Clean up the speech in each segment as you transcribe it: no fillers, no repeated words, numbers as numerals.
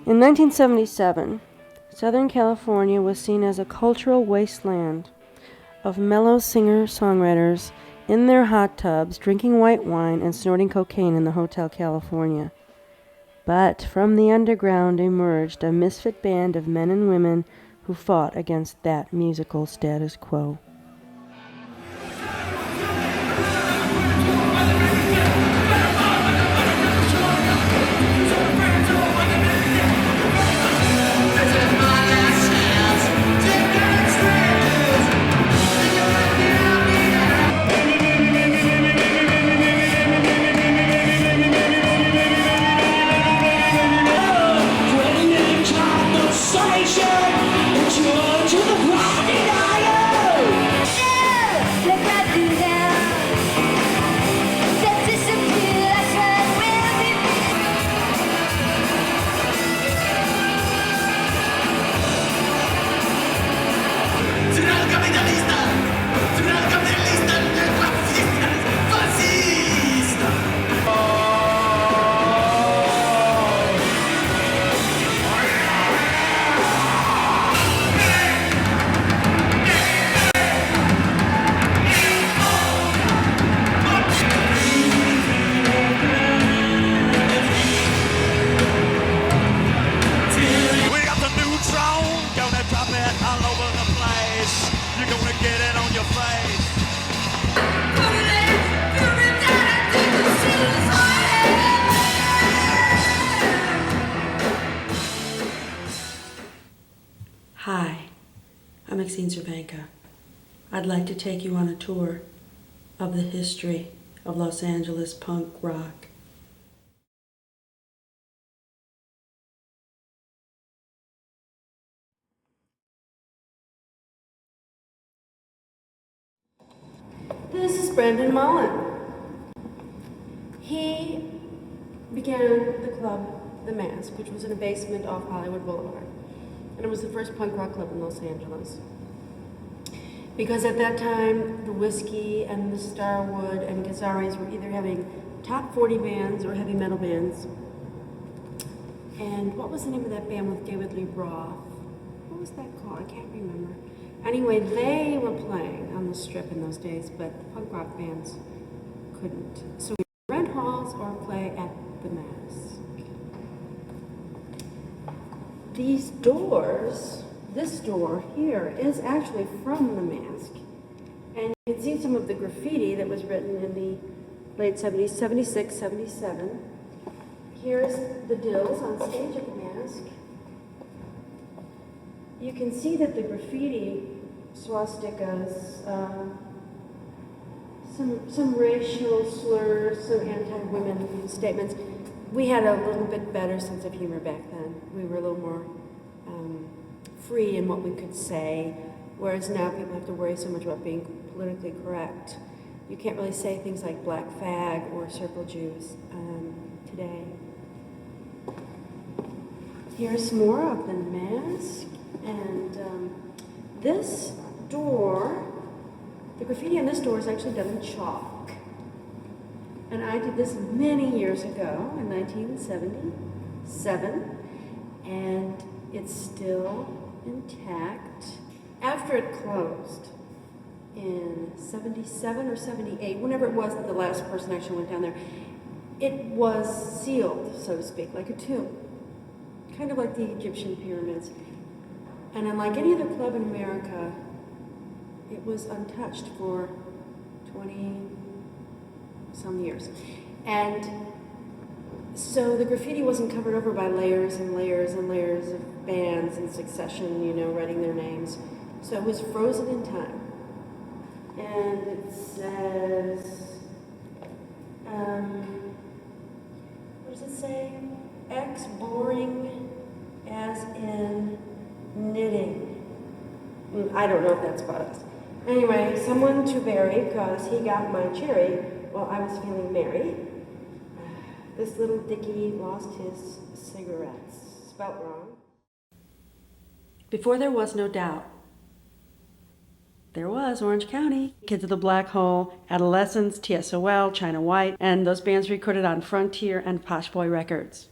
In 1977, Southern California was seen as a cultural wasteland of mellow singer-songwriters in their hot tubs, drinking white wine and snorting cocaine in the Hotel California. But from the underground emerged a misfit band of men and women who fought against that musical status quo. Hi, I'm Exene Cervenka. I'd like to take you on a tour of the history of Los Angeles punk rock. This is Brendan Mullen. He began the club The Mask, which was in a basement off Hollywood Boulevard. And it was the first punk rock club in Los Angeles. Because at that time, the Whiskey and the Starwood and Gazzarri's were either having top 40 bands or heavy metal bands. And what was the name of that band with David Lee Roth? What was that called? I can't remember. Anyway, they were playing on the Strip in those days, but the punk rock bands couldn't. So we would rent halls or play at the Mask. These doors, this door here, is actually from the Mask. And you can see some of the graffiti that was written in the late 70s, 76, 77. Here's the Dills on stage at the Mask. You can see that the graffiti swastikas, some racial slurs, some anti-women statements. We had a little bit better sense of humor back then. We were a little more free in what we could say, whereas now people have to worry so much about being politically correct. You can't really say things like black fag or circle Jews today. Here's more of the Mask, and this door, the graffiti on this door is actually done in chalk. And I did this many years ago, in 1977, and it's still intact. After it closed in 77 or 78, whenever it was that the last person actually went down there, it was sealed, so to speak, like a tomb, kind of like the Egyptian pyramids. And unlike any other club in America, it was untouched for 20-some years. And so the graffiti wasn't covered over by layers and layers and layers of bands in succession, you know, writing their names. So it was frozen in time. And it says, what does it say? X boring as in knitting. I don't know if that's about us. Anyway, someone to bury because he got my cherry while I was feeling merry. This little dickie lost his cigarettes. Spelt wrong. Before there was no doubt, there was Orange County. Kids of the Black Hole, Adolescents, T.S.O.L, China White, and those bands recorded on Frontier and Posh Boy Records.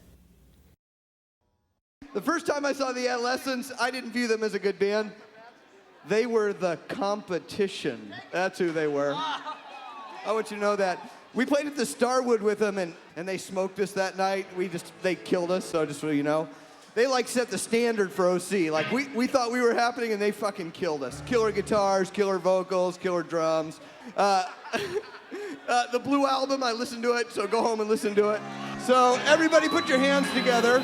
The first time I saw the Adolescents, I didn't view them as a good band. They were the competition. That's who they were. I want you to know that. We played at the Starwood with them, and they smoked us that night. They killed us, so just so you know. They like set the standard for OC. Like we thought we were happening, and they fucking killed us. Killer guitars, killer vocals, killer drums. The Blue Album, I listened to it, so go home and listen to it. So everybody put your hands together.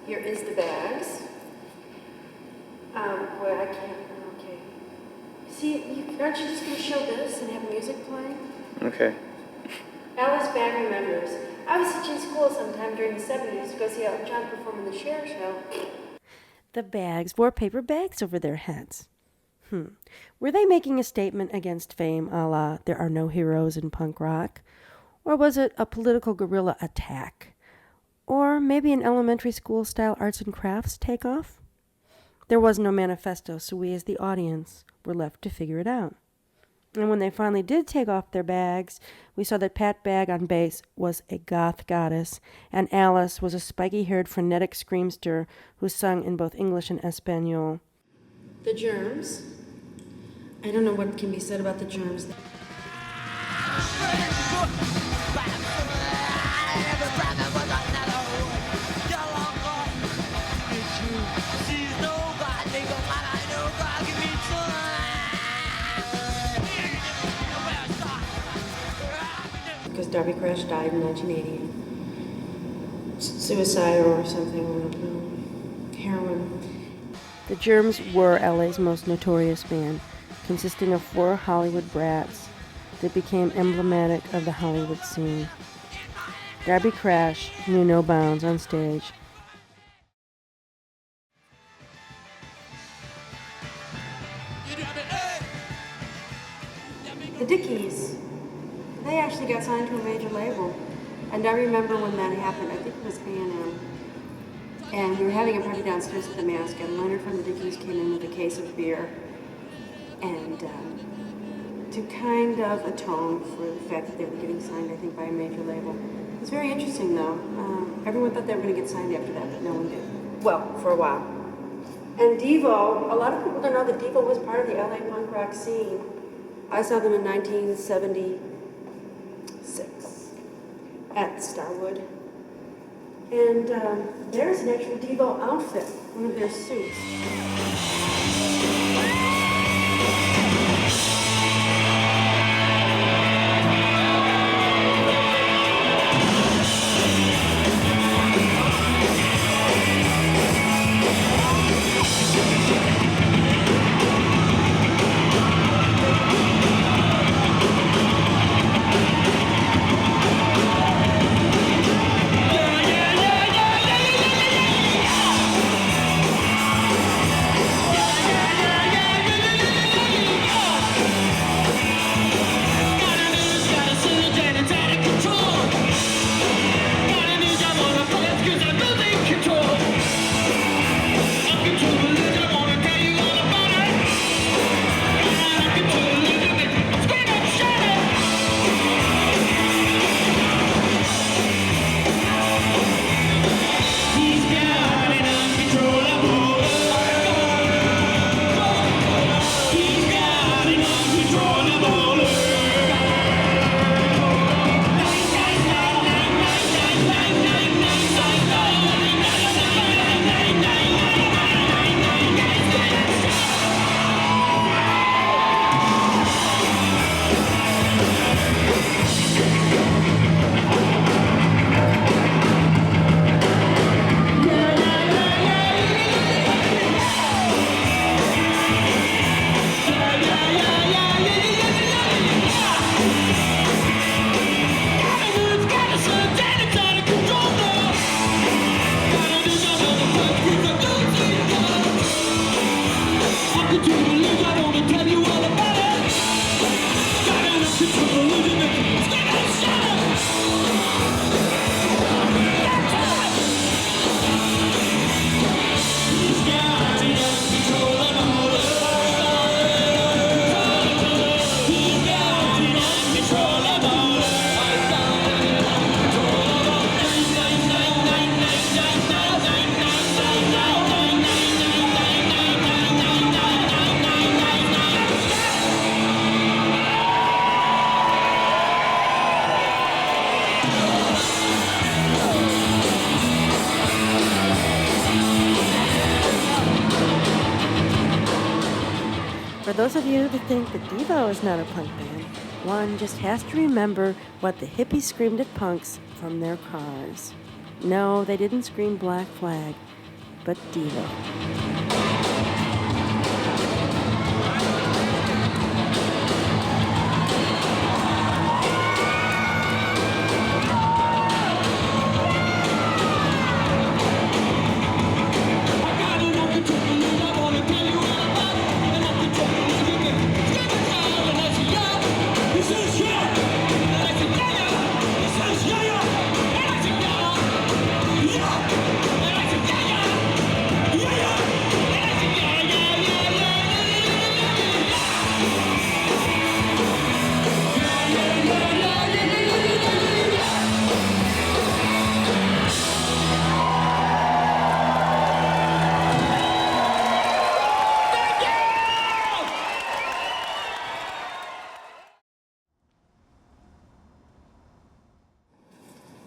Here is the bags. Well, I can't, okay. See, aren't you just going to show this and have music playing? Okay. Alice Bag remembers. I was teaching school sometime during the 70s to go see Elton John perform in the Cher Show. The bags wore paper bags over their heads. Were they making a statement against fame, a la, there are no heroes in punk rock? Or was it a political guerrilla attack? Or maybe an elementary school-style arts and crafts takeoff? There was no manifesto, so we as the audience were left to figure it out. And when they finally did take off their bags, we saw that Pat Bagg on bass was a goth goddess, and Alice was a spiky-haired frenetic screamster who sung in both English and Espanol. The Germs. I don't know what can be said about the Germs. Because Darby Crash died in 1980. Suicide or something. Heroin. The Germs were LA's most notorious band, consisting of 4 Hollywood brats that became emblematic of the Hollywood scene. Darby Crash knew no bounds on stage. The Dickies. They actually got signed to a major label. And I remember when that happened, I think it was A&M. And we were having a party downstairs at the Mask, and Leonard from the Dickies came in with a case of beer. And to kind of atone for the fact that they were getting signed, I think, by a major label. It was very interesting, though. Everyone thought they were going to get signed after that, but no one did. Well, for a while. And Devo, a lot of people don't know that Devo was part of the LA punk rock scene. I saw them in 1976 at Starwood. And there's an actual Devo outfit, one of their suits. For those of you that think that Devo is not a punk band, one just has to remember what the hippies screamed at punks from their cars. No, they didn't scream Black Flag. but Devo.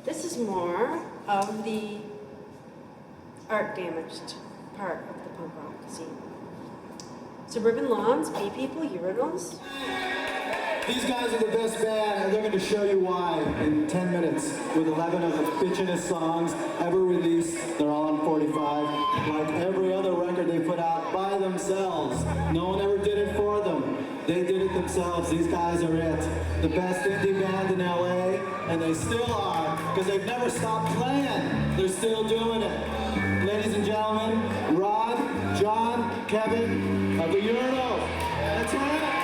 This is more of the art-damaged part of the punk rock scene. Suburban Lawns, Bee People, Urinals. These guys are the best band, and they're going to show you why in 10 minutes with 11 of the bitchinest songs ever released. They're all on 45. Like every other record they put out by themselves. No one ever did it for them. They did it themselves. These guys are it. The best indie band in LA, and they still are, because they've never stopped playing. They're still doing it. Ladies and gentlemen, Rod, John, Kevin of the Urinals. That's right.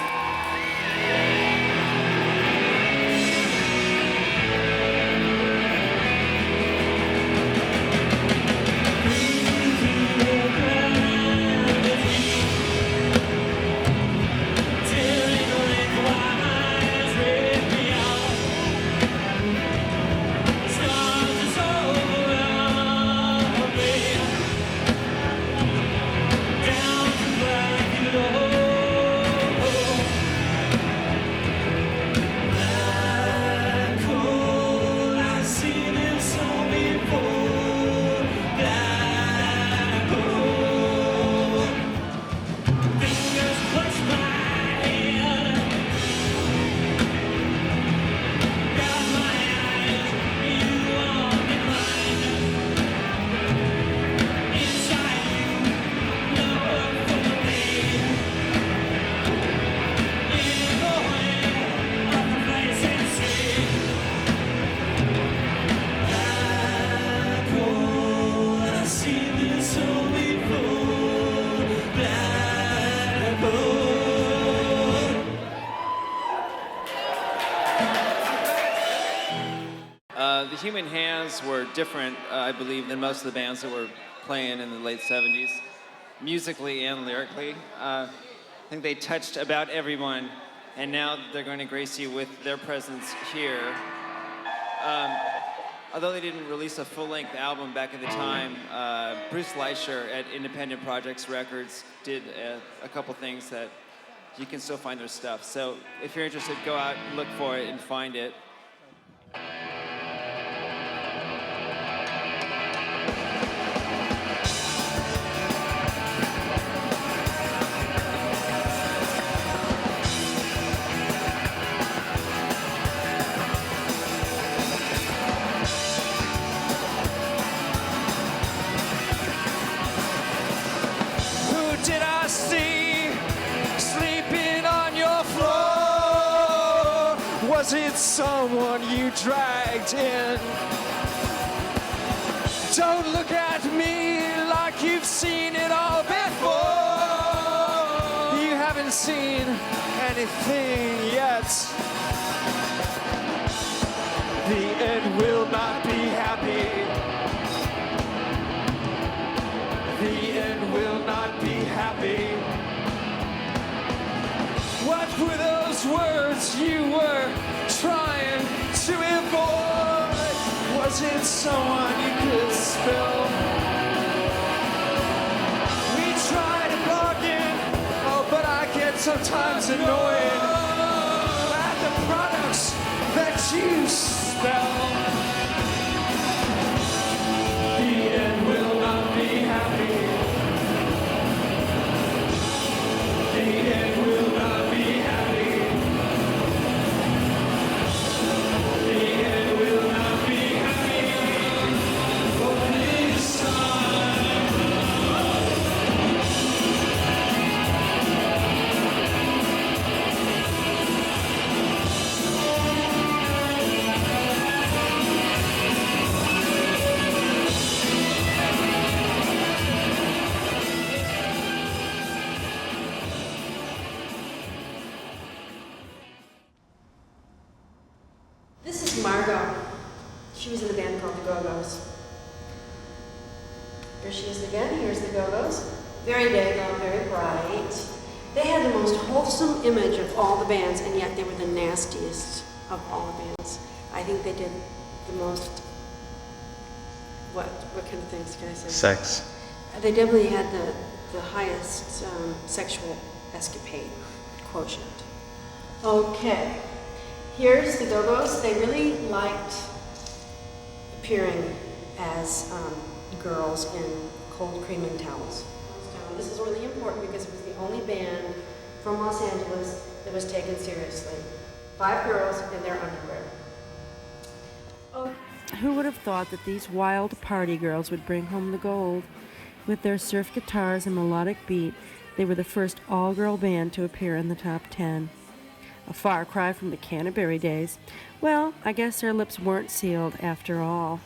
The Human Hands were different, I believe, than most of the bands that were playing in the late 70s, musically and lyrically. I think they touched about everyone, and now they're going to grace you with their presence here. Although they didn't release a full-length album back at the time, Bruce Leisher at Independent Projects Records did a couple things that you can still find their stuff. So if you're interested, go out and look for it and find it. Was it someone you dragged in? Don't look at me like you've seen it all before. You haven't seen anything yet. The end will not be happy. The end will not be happy. What were those words you were trying to avoid? Was it someone you could spill? We try to bargain, oh, but I get sometimes annoyed at the products that you spell. The end will not be happy. The end will not be happy. The end will not be happy. For this time. Margot. She was in a band called the Go Gos. Here she is again. Here's the Go Gos. Very daggone, very bright. They had the most wholesome image of all the bands, and yet they were the nastiest of all the bands. I think they did the most, what kind of things can I say? Sex. They definitely had the highest sexual escapade quotient. Okay, here's the Go Gos. They really liked appearing as girls in cold cream and towels. This is really important because it was the only band from Los Angeles that was taken seriously. 5 girls in their underwear. Oh. Who would have thought that these wild party girls would bring home the gold? With their surf guitars and melodic beat, they were the first all-girl band to appear in the top 10. A far cry from the Canterbury days. Well, I guess their lips weren't sealed after all.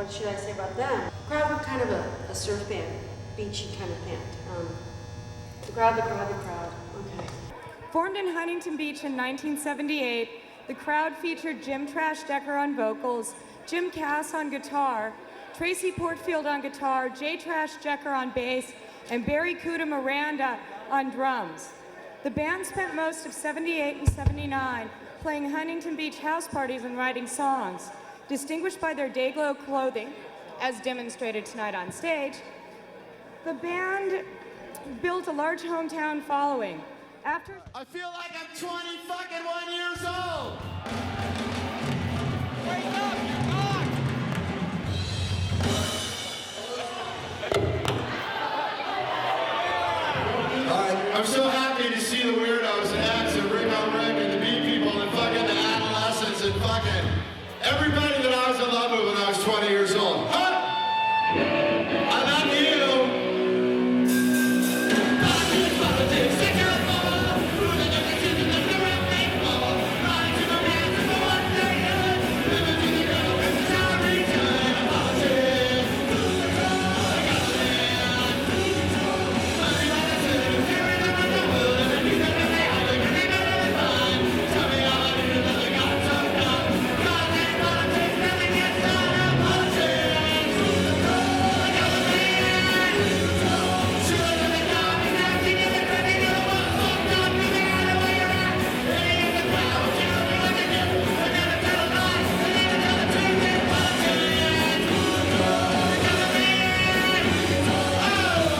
what should I say about them? The crowd were kind of a surf band, beachy kind of band. The crowd. Okay. Formed in Huntington Beach in 1978, the crowd featured Jim Trash Decker on vocals, Jim Cass on guitar, Tracy Portfield on guitar, Jay Trash Decker on bass, and Barry Cuda Miranda on drums. The band spent most of 78 and 79 playing Huntington Beach house parties and writing songs. Distinguished by their day-glow clothing, as demonstrated tonight on stage, the band built a large hometown following. After I feel like I'm 21 years old. Wake up, you're gone. fucking everybody that I was in love with when I was 20 years old. Huh? I love you. Politics, politics, take your ball. Who's the difference in the direct baseball? Riding to the man to the one day good. Living to the girl with the salary time. Politics, who's the control? I got the man. Who's the control? Money by the city, carrying on the will. And then you got the man, I think you're never fine. Tell me all I do, nothing got so done. Politics, politics, nothing gets done. Politics, who's the control? I got the man. Who's the control? Sure, to the dog, he's acting in the credit. You're the one fucked up, no matter where you're at. It ain't the crowd, you don't know what to do. I never tell lies, I never tell the truth in politics. Who's the control? I got the man. Who's the control? Oh!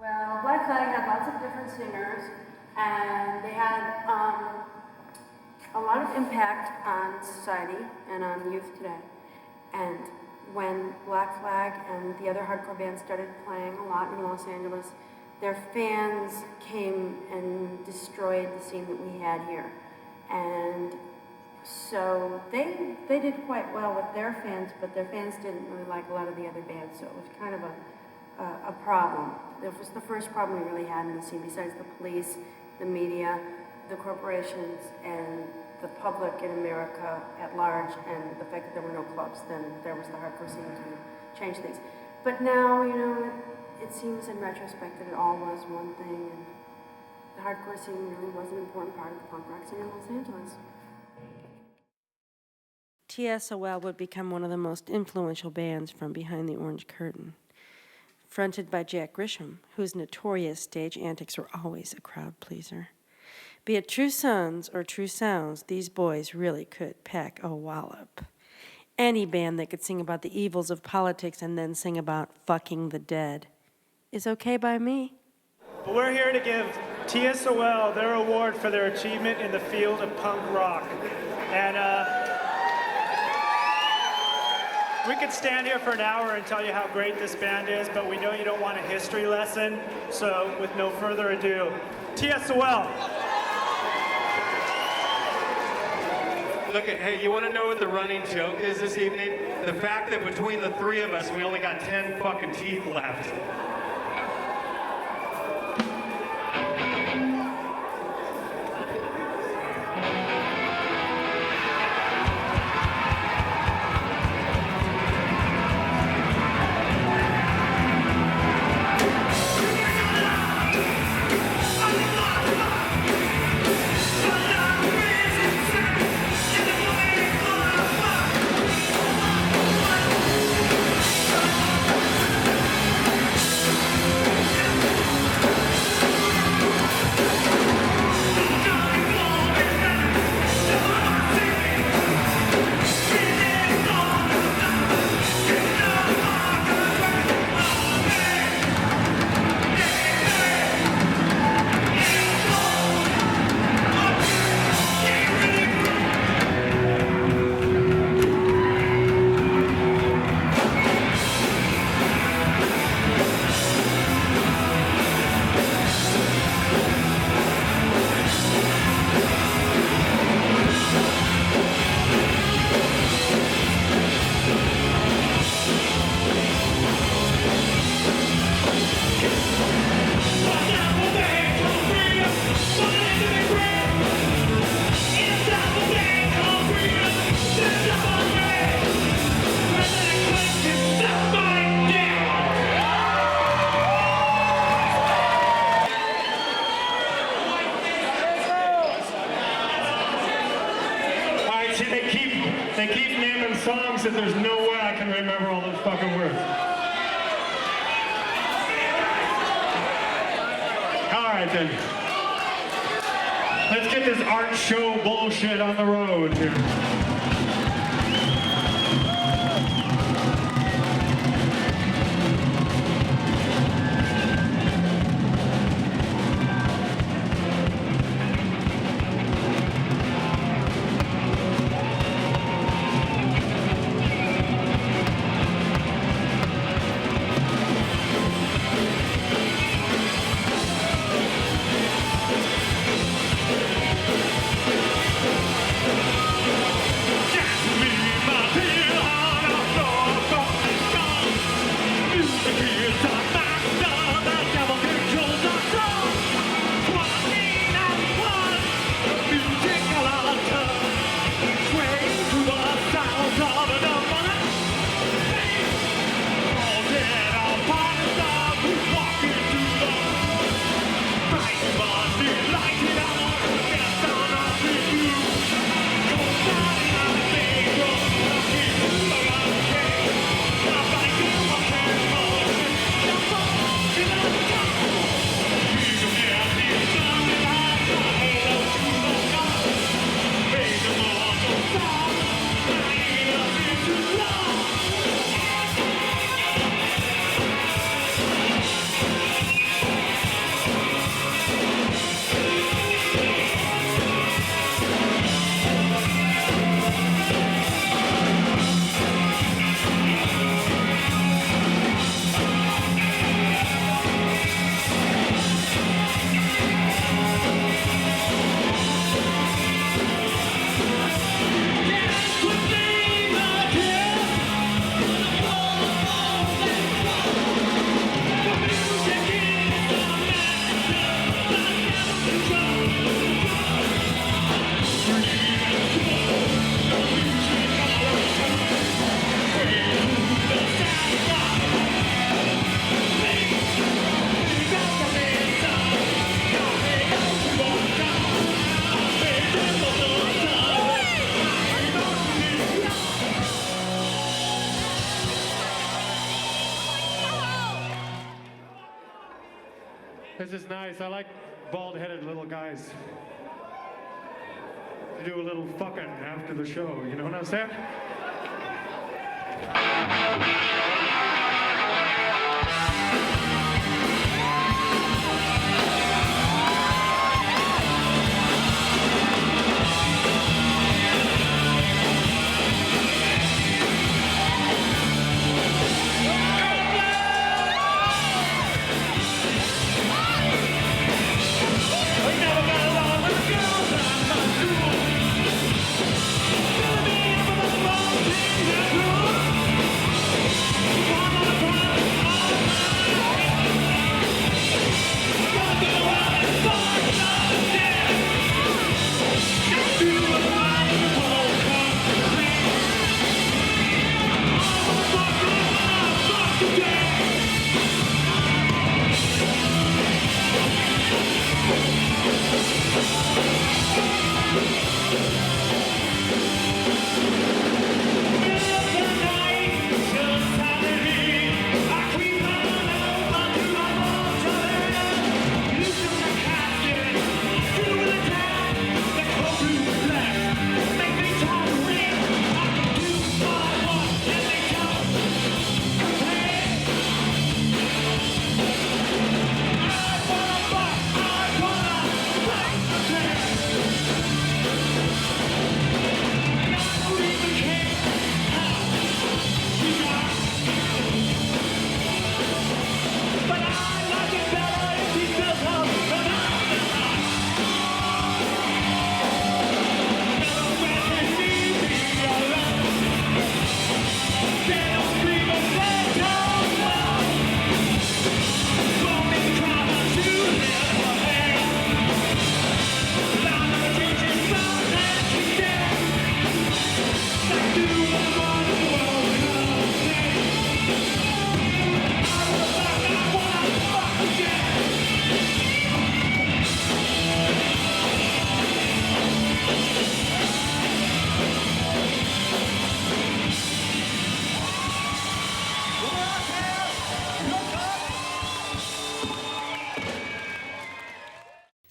Well, Black Flag had lots of different singers, and they had a lot of impact on society and on youth today. And when Black Flag and the other hardcore bands started playing a lot in Los Angeles, their fans came and destroyed the scene that we had here. And so they did quite well with their fans, but their fans didn't really like a lot of the other bands, so it was kind of a problem. It was the first problem we really had in the scene, besides the police, the media, the corporations, and the public in America at large, and the fact that there were no clubs. Then there was the hardcore scene to change things. But now, you know, it seems in retrospect that it all was one thing, and the hardcore scene really was an important part of the punk rock scene in Los Angeles. T.S.O.L would become one of the most influential bands from behind the orange curtain. Fronted by Jack Grisham, whose notorious stage antics were always a crowd pleaser. Be it True Sons or True Sounds, these boys really could pack a wallop. Any band that could sing about the evils of politics and then sing about fucking the dead is okay by me. But we're here to give T.S.O.L their award for their achievement in the field of punk rock. And we could stand here for an hour and tell you how great this band is, but we know you don't want a history lesson, so with no further ado, T.S.O.L. Look, hey, you want to know what the running joke is this evening? The fact that between the three of us, we only got 10 fucking teeth left. no way I can remember all those fucking words. All right then. Let's get this art show bullshit on the road here. This is nice. I like bald-headed little guys. To do a little fucking after the show, you know what I'm saying? Girls,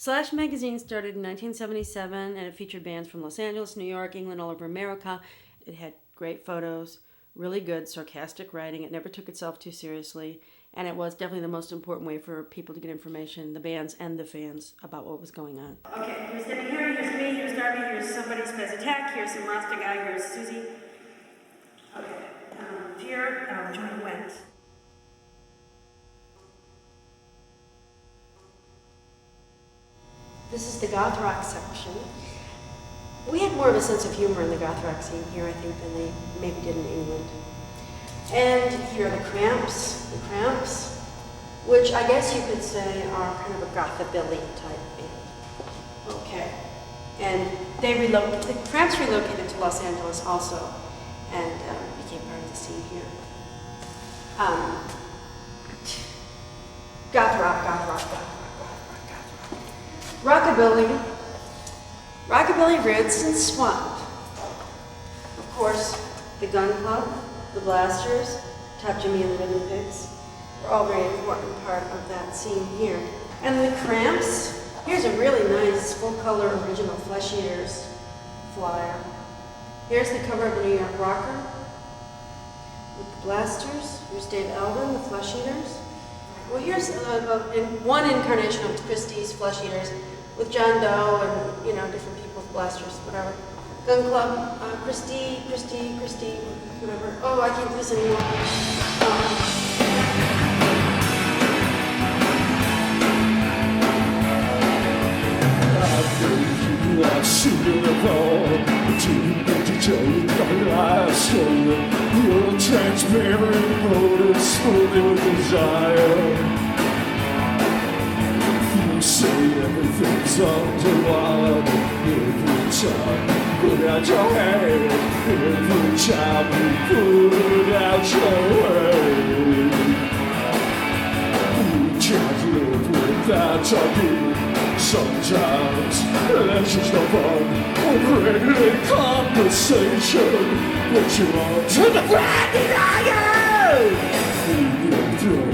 Slash magazine started in 1977, and it featured bands from Los Angeles, New York, England, all over America. It had great photos, really good sarcastic writing. It never took itself too seriously, and it was definitely the most important way for people to get information, the bands and the fans, about what was going on. Okay, here's Debbie Harry, here's me, here's Darby, here's somebody Spaz Attack, here's some Rasta guy, here's Susie. Okay, here, Johnny went. This is the goth rock section. We had more of a sense of humor in the goth rock scene here, I think, than they maybe did in England. And here are the Cramps, which I guess you could say are kind of a gothabilly type band. Okay. And the Cramps relocated to Los Angeles also, and became part of the scene here. Goth rock. Rockabilly roots and swamp. Of course, the Gun Club, the Blasters, Top Jimmy and the Rhythm Pigs were all very important part of that scene here. And the Cramps, here's a really nice full-color original Flesh Eaters flyer. Here's the cover of the New York Rocker with the Blasters. Here's Dave Elvin, the Flesh Eaters. Well, here's one incarnation of Christie's Flesh Eaters with John Doe and, different people, Blasters, whatever. Gun Club, Christie, whatever. Oh, I can't do this anymore. I've seen it all. Didn't tell you my last story. You're transparent, motives, moving with desire. You say everything's underwater every time. Put out your hand every time you put out your way. We can't live without talking. Sometimes there's just no fun or great conversation. What you want to the ground denier. We get through,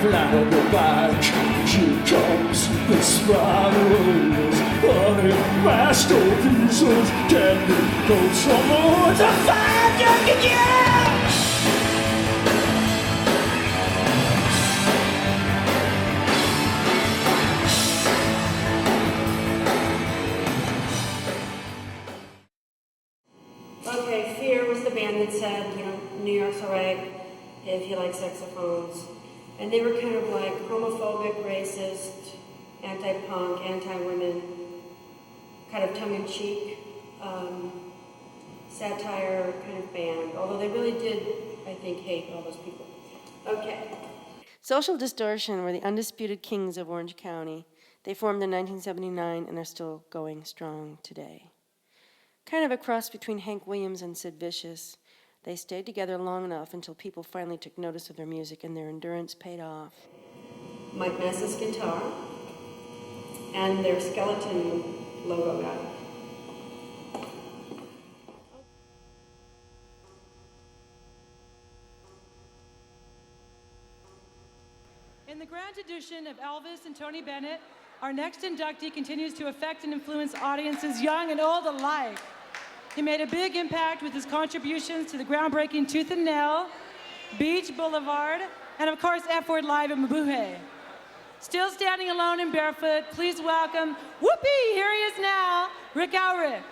flat on the back. Here comes the spirals. Honey, masterpieces. Can we go somewhere to find you again? Okay, Fear was the band that said, New York's alright if you like saxophones. And they were kind of like homophobic, racist, anti-punk, anti-women, kind of tongue-in-cheek, satire kind of band. Although they really did, I think, hate all those people. Okay. Social Distortion were the undisputed kings of Orange County. They formed in 1979 and are still going strong today. Kind of a cross between Hank Williams and Sid Vicious. They stayed together long enough until people finally took notice of their music and their endurance paid off. Mike Ness's guitar and their skeleton logo guy. In the grand tradition of Elvis and Tony Bennett, our next inductee continues to affect and influence audiences young and old alike. He made a big impact with his contributions to the groundbreaking Tooth and Nail, Beach Boulevard, and of course F-Word Live at Mabuhay. Still standing alone and barefoot, please welcome, whoopee, here he is now, Rik L.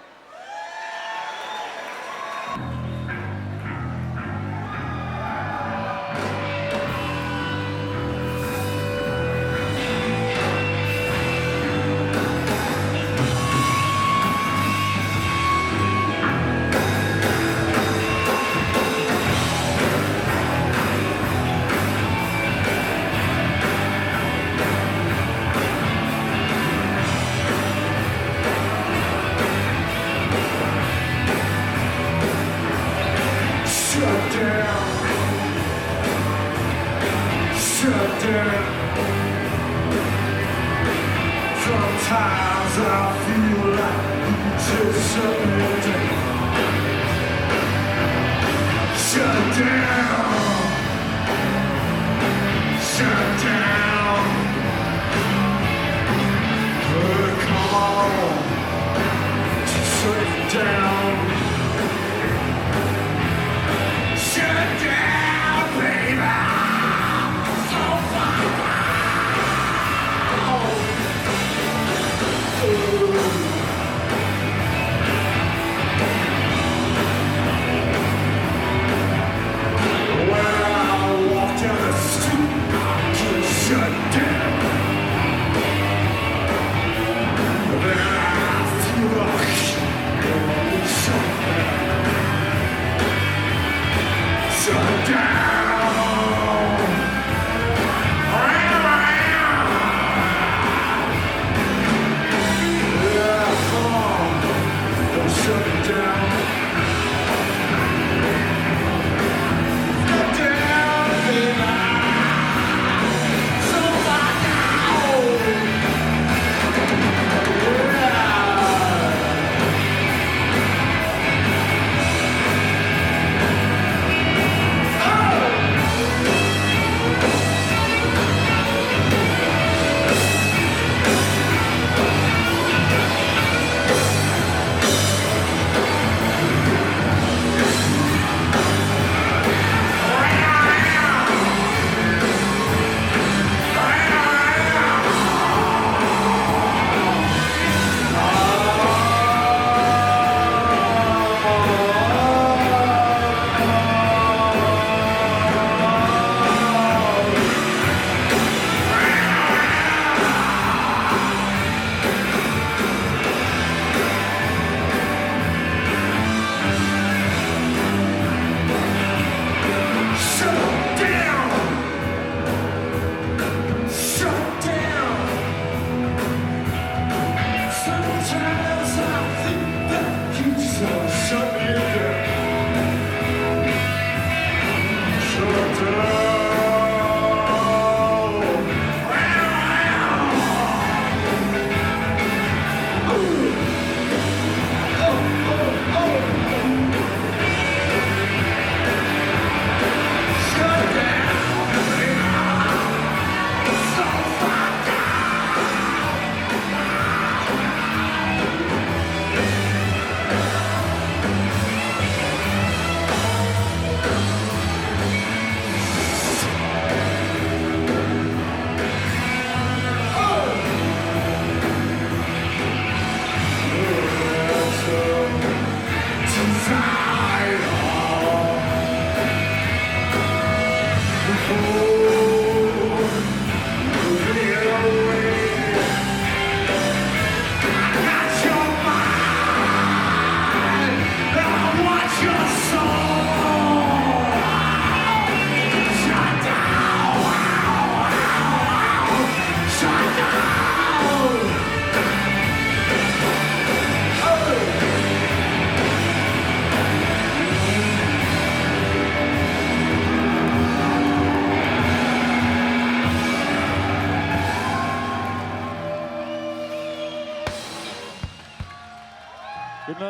Sometimes I feel like you just shut me down. Shut down. Shut down.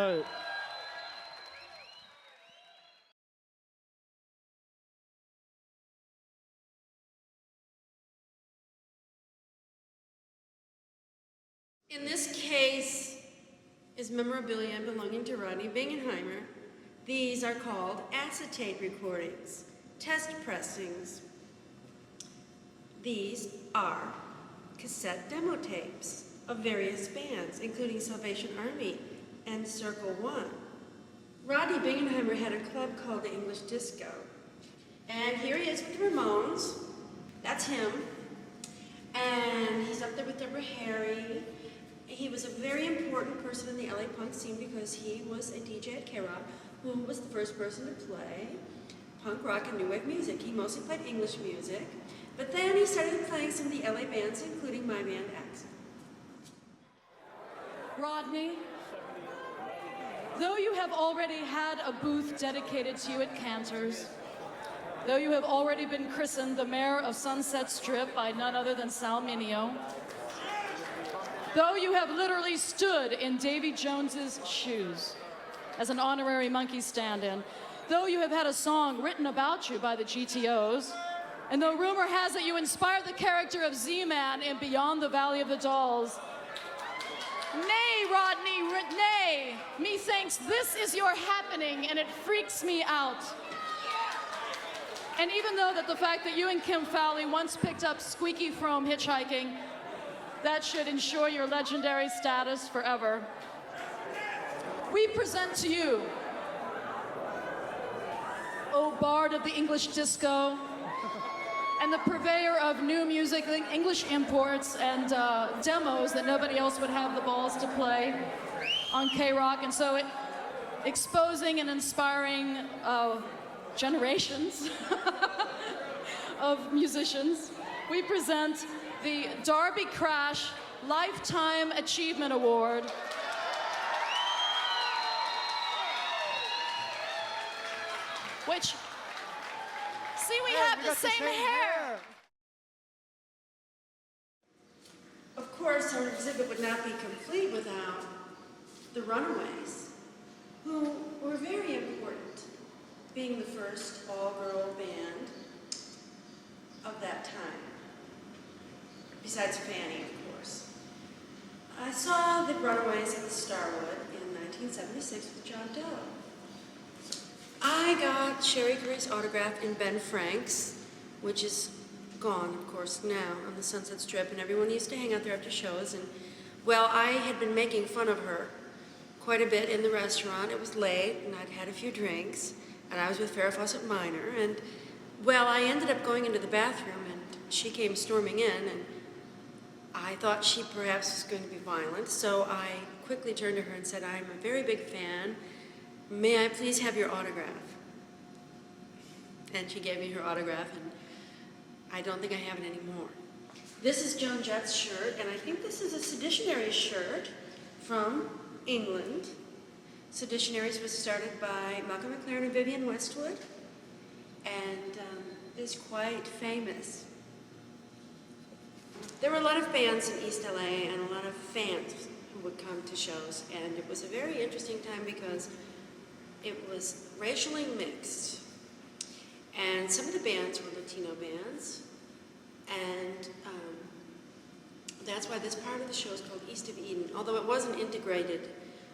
right. In this case is memorabilia belonging to Rodney Bingenheimer. These are called acetate recordings, test pressings. These are cassette demo tapes of various bands, including Salvation Army and Circle One. Rodney Bingenheimer had a club called the English Disco. And here he is with the Ramones. That's him. And he's up there with Deborah Harry. He was a very important person in the LA punk scene because he was a DJ at K-Rock who was the first person to play punk rock and new wave music. He mostly played English music, but then he started playing some of the LA bands, including my band, X. Rodney, though you have already had a booth dedicated to you at Cantor's, though you have already been christened the mayor of Sunset Strip by none other than Sal Mineo, though you have literally stood in Davy Jones's shoes as an honorary monkey stand-in, though you have had a song written about you by the GTOs, and though rumor has that you inspired the character of Z-Man in Beyond the Valley of the Dolls, nay, Rodney, nay, methinks this is your happening and it freaks me out. And even though that the fact that you and Kim Fowley once picked up Squeaky Frome hitchhiking, that should ensure your legendary status forever. We present to you, O Bard of the English Disco, and the purveyor of new music, English imports, and demos that nobody else would have the balls to play on K-Rock, and so exposing and inspiring generations of musicians. We present the Darby Crash Lifetime Achievement Award. Which, see, we have the same hair. Of course, our exhibit would not be complete without the Runaways, who were very important, being the first all-girl band of that time. Besides Fanny, of course. I saw the Runaways at the Starwood in 1976 with John Devo. I got Sherry Gray's autograph in Ben Frank's, which is gone, of course, now on the Sunset Strip, and everyone used to hang out there after shows. And, well, I had been making fun of her quite a bit in the restaurant. It was late, and I'd had a few drinks, and I was with Farrah Fawcett Minor, and, well, I ended up going into the bathroom, and she came storming in, and I thought she perhaps was going to be violent, so I quickly turned to her and said, I'm a very big fan. May I please have your autograph? And she gave me her autograph, and I don't think I have it anymore. This is Joan Jett's shirt, and I think this is a Seditionary shirt from England. Seditionaries was started by Malcolm McLaren and Vivienne Westwood, and is quite famous. There were a lot of bands in East LA and a lot of fans who would come to shows, and it was a very interesting time because it was racially mixed. And some of the bands were Latino bands, and that's why this part of the show is called East of Eden. Although it was an integrated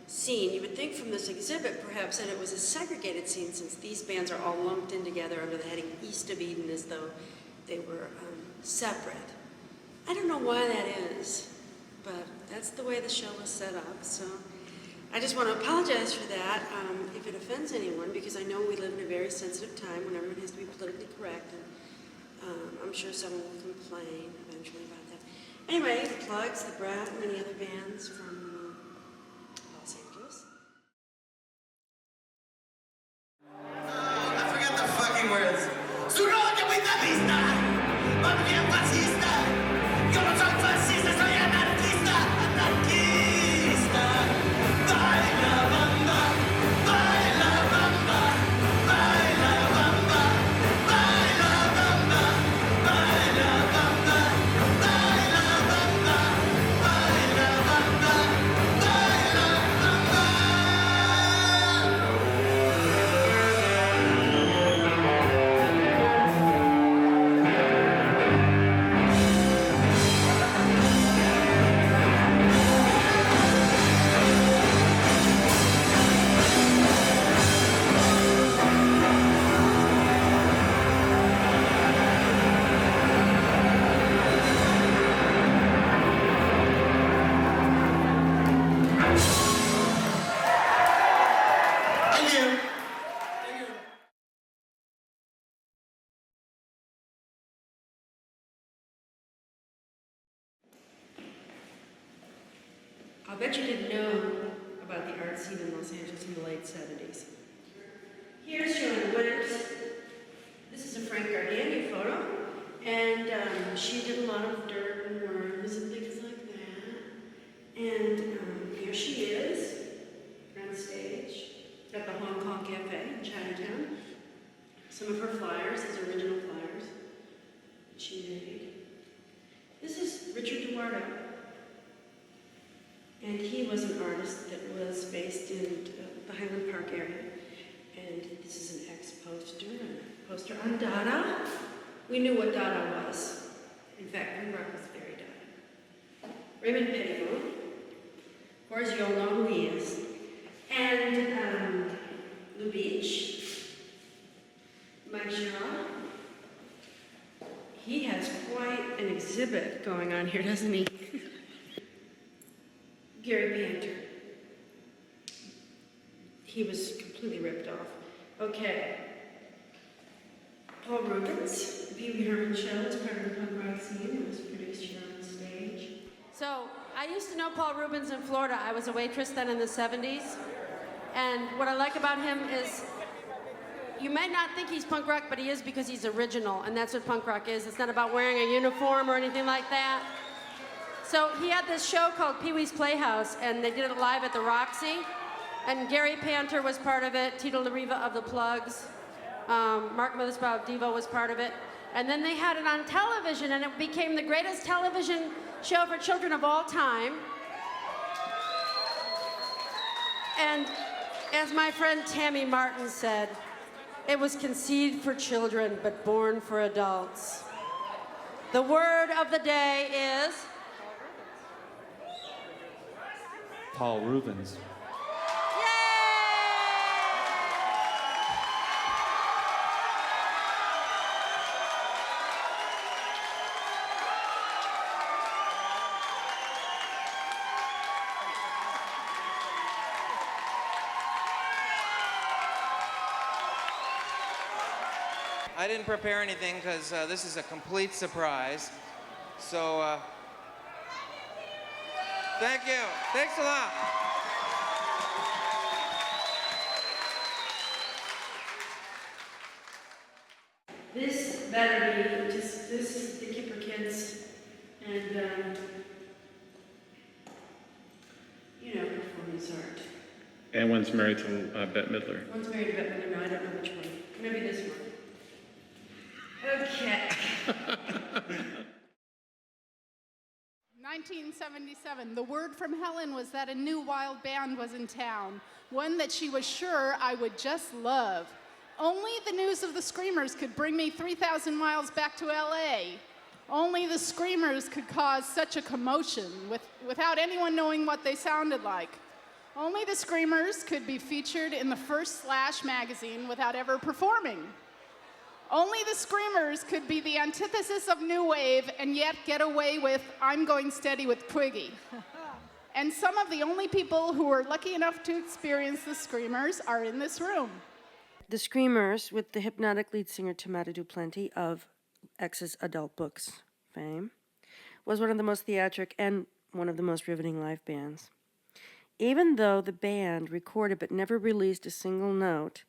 scene, you would think from this exhibit perhaps that it was a segregated scene, since these bands are all lumped in together under the heading East of Eden as though they were separate. I don't know why that is, but that's the way the show was set up. So I just want to apologize for that if it offends anyone, because I know we live in a very sensitive time when everyone has to be politically correct, and I'm sure someone will complain eventually about that. Anyway, the Plugz, the Brat, and many other bands from Los Angeles. I forgot the fucking words. Su roca vitalista, va bien fascista. Yo no soy fascista, soy anarquista, anarquista. Baila bamba, baila bamba, baila bamba, baila bamba, baila bamba, baila bamba, baila bamba, baila bamba. I'll bet you didn't know about the art scene in Los Angeles in the late 70s. Here's Joan Winters. This is a Frank Gardania photo, and she did a lot of dirt and worms and things like that. And here she is, on stage, at the Hong Kong Cafe in Chinatown. Some of her flyers, these original flyers, that she made. This is Richard Duardo. And he was an artist that was based in the Highland Park area. And this is an ex-poster, a poster on Dada. We knew what Dada was. In fact, punk rock was very Dada. Raymond Pettibone, of course you all know who he is. And Lou Beach, Mike Girard. He has quite an exhibit going on here, doesn't he? Gary Panter. He was completely ripped off. Okay. Paul Reubens, the Pee Wee Herman Show, is part of the punk rock scene. It was produced here on stage. So, I used to know Paul Reubens in Florida. I was a waitress then in the 70s. And what I like about him is, you might not think he's punk rock, but he is because he's original, and that's what punk rock is. It's not about wearing a uniform or anything like that. So he had this show called Pee-wee's Playhouse, and they did it live at the Roxy. And Gary Panter was part of it, Tito LaRiva of the Plugz, Mark Mothersbaugh of Devo was part of it. And then they had it on television, and it became the greatest television show for children of all time. And as my friend Tammy Martin said, it was conceived for children, but born for adults. The word of the day is... Paul Reubens. I didn't prepare anything because this is a complete surprise. So, thank you. Thanks a lot. This better be just, this is the Kipper Kids, and, you know, performance art. And one's married to Bette Midler. One's married to Bette Midler, no, I don't know which one. Maybe this one. Okay. 1977, the word from Hellin was that a new wild band was in town, one that she was sure I would just love. Only the news of the Screamers could bring me 3,000 miles back to LA. Only the Screamers could cause such a commotion without anyone knowing what they sounded like. Only the Screamers could be featured in the first Slash magazine without ever performing. Only the Screamers could be the antithesis of New Wave and yet get away with I'm going steady with Twiggy. And some of the only people who were lucky enough to experience the Screamers are in this room. The Screamers, with the hypnotic lead singer Tomato Duplanty of X's Adult Books fame, was one of the most theatric and one of the most riveting live bands. Even though the band recorded but never released a single note,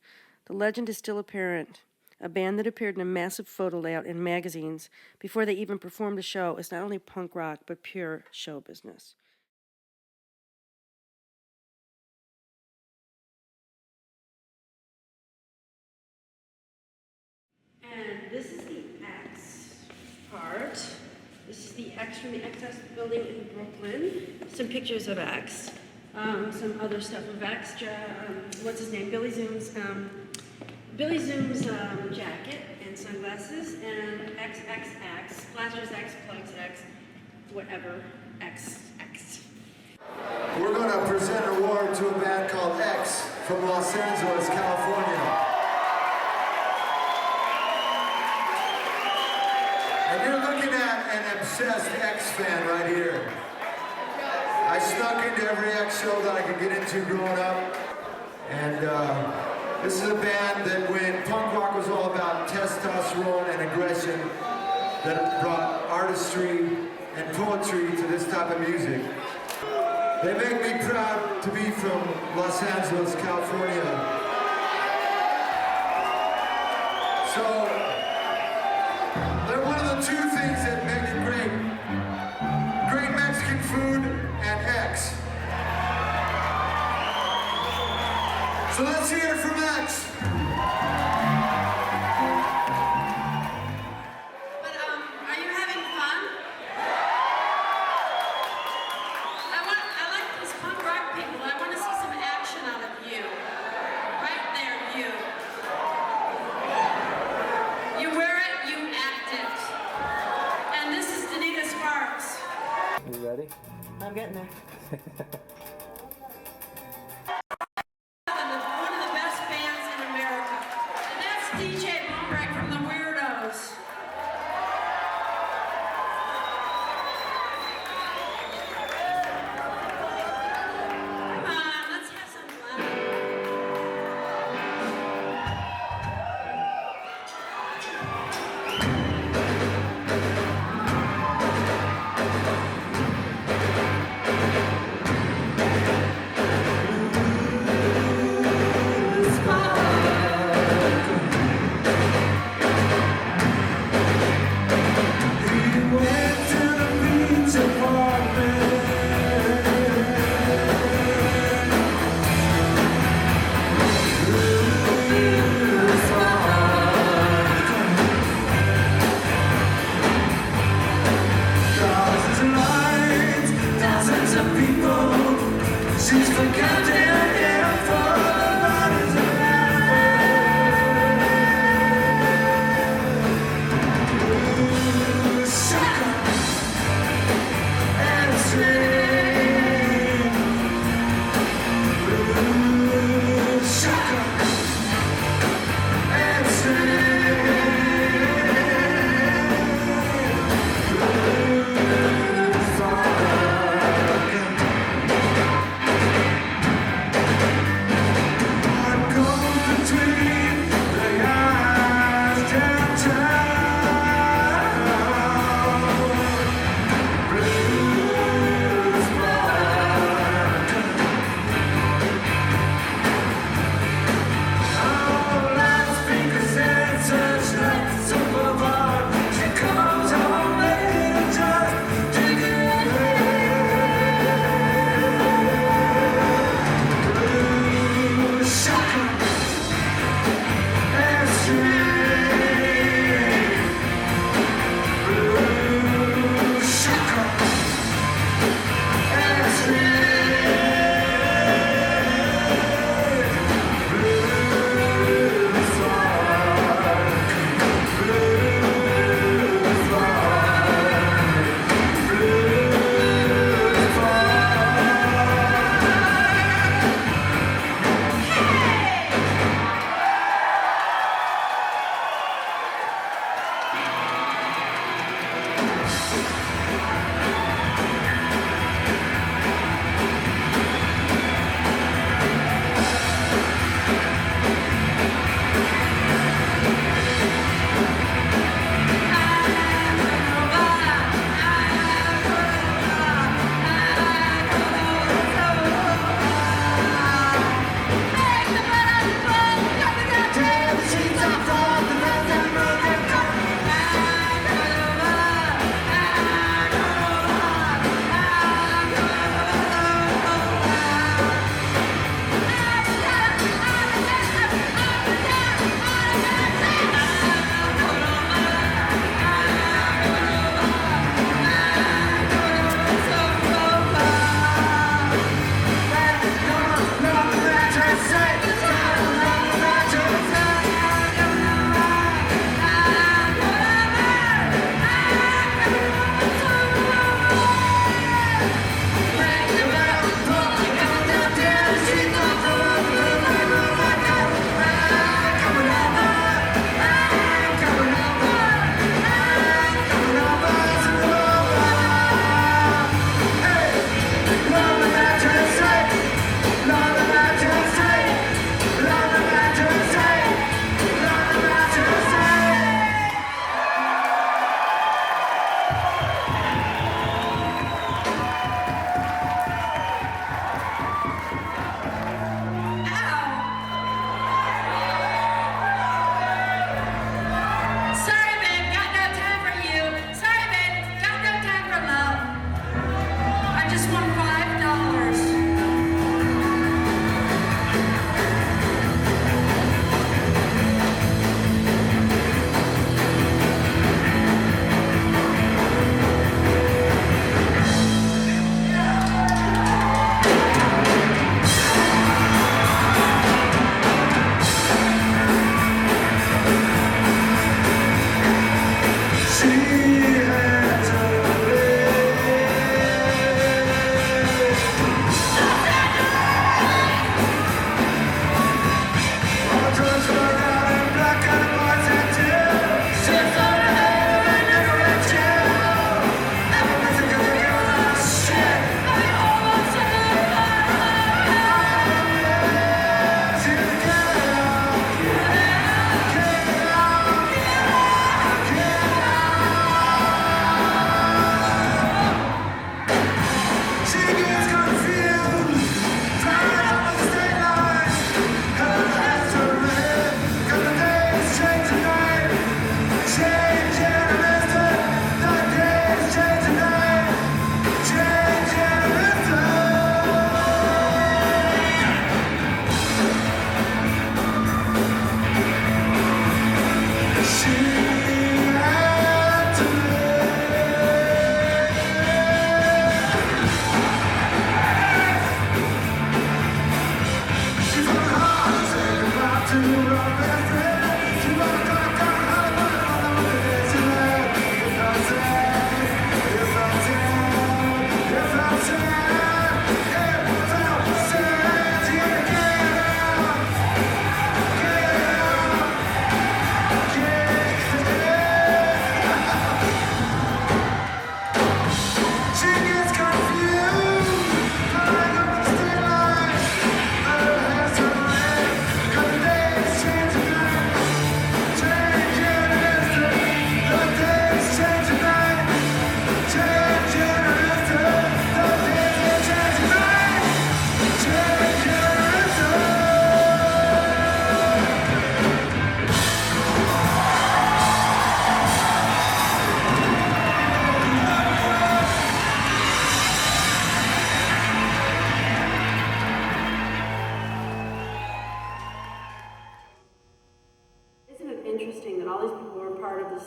the legend is still apparent. A band that appeared in a massive photo layout in magazines before they even performed a show is not only punk rock, but pure show business. And this is the X part. This is the X from the XS building in Brooklyn. Some pictures of X. Some other stuff of X. What's his name? Billy Zoom's jacket and sunglasses, and XXX, Splashers X, Plugz X, whatever, XX. We're going to present an award to a band called X from Los Angeles, California. And you're looking at an obsessed X fan right here. I snuck into every X show that I could get into growing up, and this is a band that when punk rock was all about testosterone and aggression, that brought artistry and poetry to this type of music. They make me proud to be from Los Angeles, California. So, they're one of the two things that make it great. Great Mexican food and X. So let's hear it from X. But, are you having fun? I like these punk rock people. I want to see some action out of you. Right there, you. You wear it, you act it. And this is Donita Sparks. You ready? I'm getting there. One of the best bands in America. And that's DJ Bombrick from the Weirdos. Come on, let's have some fun. She's forgotten for the bodies of never. Suck up and sing. Suck up and sing.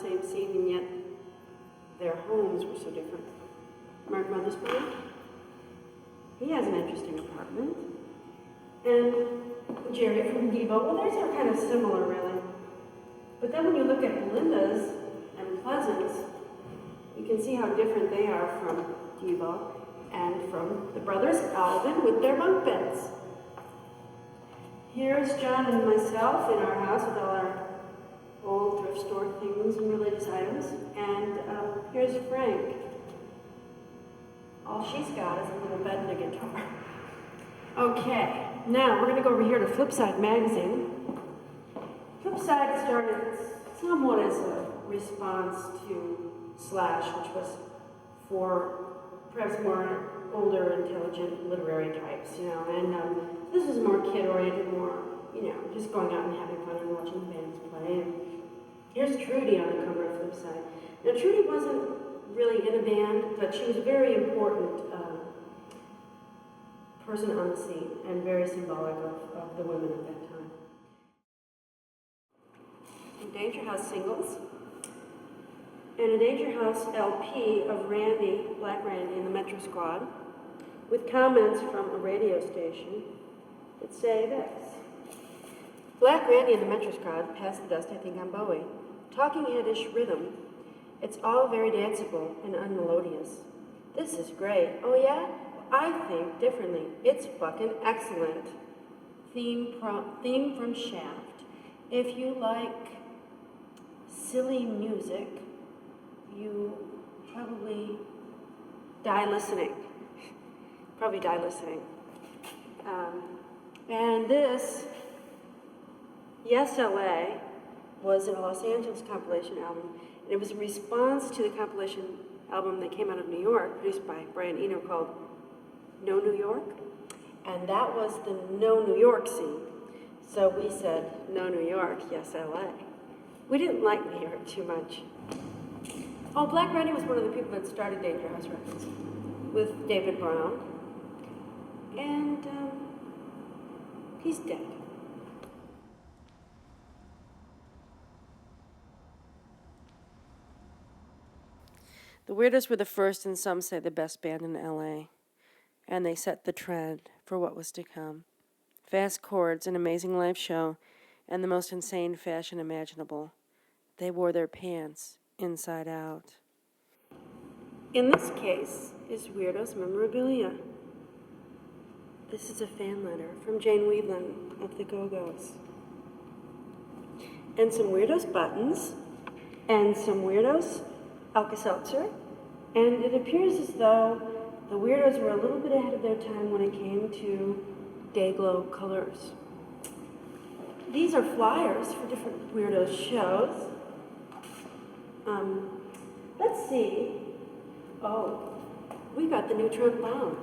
same scene, and yet their homes were so different. Mark Mothersbaugh, he has an interesting apartment. And Jerry from Devo, well, theirs are kind of similar, really. But then when you look at Belinda's and Pleasant's, you can see how different they are from Devo and from the brothers Alvin with their bunk beds. Here's John and myself in our house with all our old thrift store things and religious items. And here's Frank. All she's got is a little bed and a guitar. Okay, now we're going to go over here to Flipside magazine. Flipside started somewhat as a response to Slash, which was for perhaps more older, intelligent literary types, you know, and this was more kid-oriented, more, you know, just going out and having fun and watching bands play. And here's Trudie on the cover of Flipside. Now, Trudie wasn't really in a band, but she was a very important person on the scene and very symbolic of the women at that time. And Danger House singles. And a Danger House LP of Randy, Black Randy and the Metro Squad, with comments from a radio station that say this. Black Randy and the Metro Squad passed the dust, I think, on Bowie. Talking headish rhythm. It's all very danceable and unmelodious. This is great. Oh yeah? I think differently. It's fucking excellent. Theme from Shaft. If you like silly music, you probably die listening. And this, Yes, L.A., was a Los Angeles compilation album. And it was a response to the compilation album that came out of New York, produced by Brian Eno, called No New York. And that was the No New York scene. So we said, No New York, yes, L.A. We didn't like New York too much. Oh, Black Randy was one of the people that started Danger House Records with David Brown. And he's dead. The Weirdos were the first, and some say the best band in LA, and they set the trend for what was to come. Fast chords, an amazing live show, and the most insane fashion imaginable. They wore their pants inside out. In this case is Weirdos memorabilia. This is a fan letter from Jane Weedland of the Go Gos. And some Weirdos buttons, and some Weirdos Alka-Seltzer, and it appears as though the Weirdos were a little bit ahead of their time when it came to day-glow colors. These are flyers for different Weirdos shows. Let's see. Oh, we got the Neutron Bomb.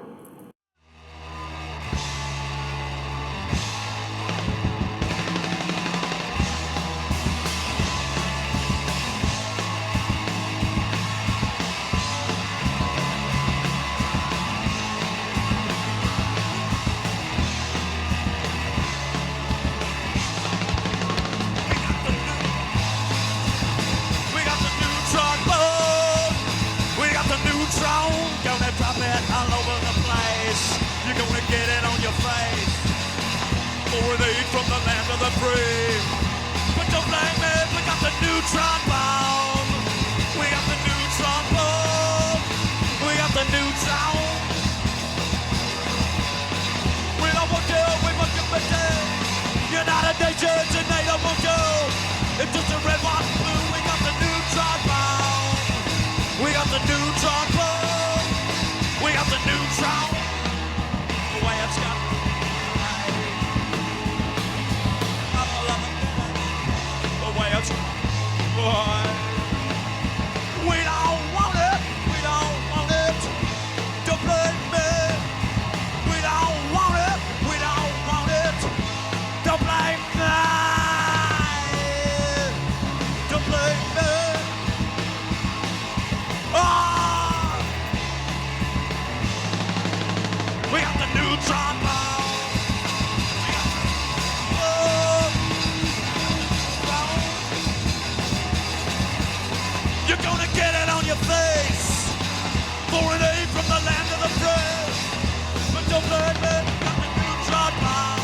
From the land of the free. But don't blame me, we got the neutron bomb. We got the neutron bomb. We got the neutron. We don't want you, we want you better. United Nations, and NATO won't do. It's just a red, white, blue. We got the neutron bomb. We got the neutron bomb. We got the neutron. The way it's got. Boy. gonna get it on your face. For an aid from the land of the brave. But don't blame me, got the neutron bomb.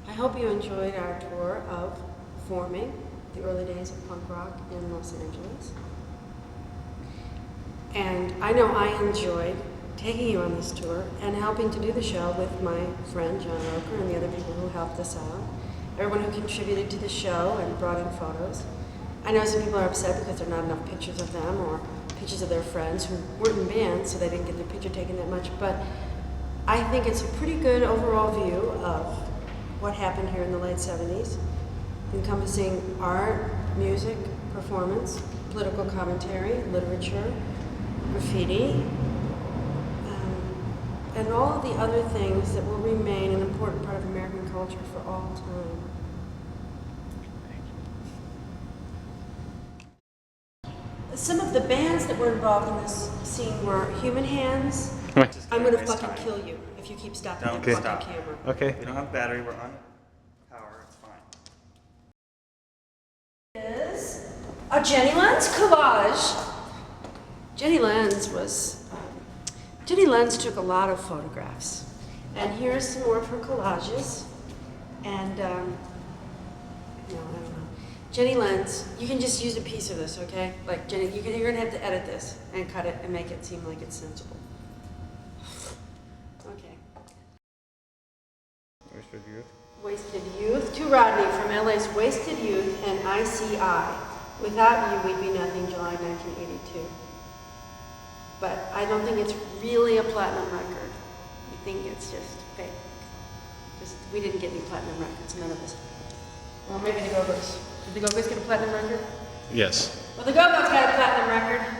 I hope you enjoyed our tour of forming the early days of punk rock in Los Angeles. And I know I enjoyed taking you on this tour and helping to do the show with my friend John Roecker and the other people who helped us out. Everyone who contributed to the show and brought in photos. I know some people are upset because there are not enough pictures of them or pictures of their friends who weren't in bands, so they didn't get their picture taken that much. But I think it's a pretty good overall view of what happened here in the late 70s, encompassing art, music, performance, political commentary, literature, graffiti, and all of the other things that will remain an important part of American culture for all time. Some of the bands that were involved in this scene were Human Hands. I'm gonna fucking kill you if you keep stopping that fucking camera. Okay. We don't have battery, we're on power, it's fine. Is a Jenny Lenz collage. Jenny Lenz took a lot of photographs. And here's some more of her collages. And, no, I don't know. Jenny Lenz, you can just use a piece of this, okay? Like, Jenny, you're gonna have to edit this and cut it and make it seem like it's sensible. Okay. Wasted Youth. Wasted Youth. To Rodney from LA's Wasted Youth and ICI. Without You, We'd Be Nothing, July 1982. But I don't think it's really a platinum record. I think it's just fake. We didn't get any platinum records, none of us. Well, maybe the Go Gos. Did the Go Gos get a platinum record? Yes. Well, the Go Gos got a platinum record.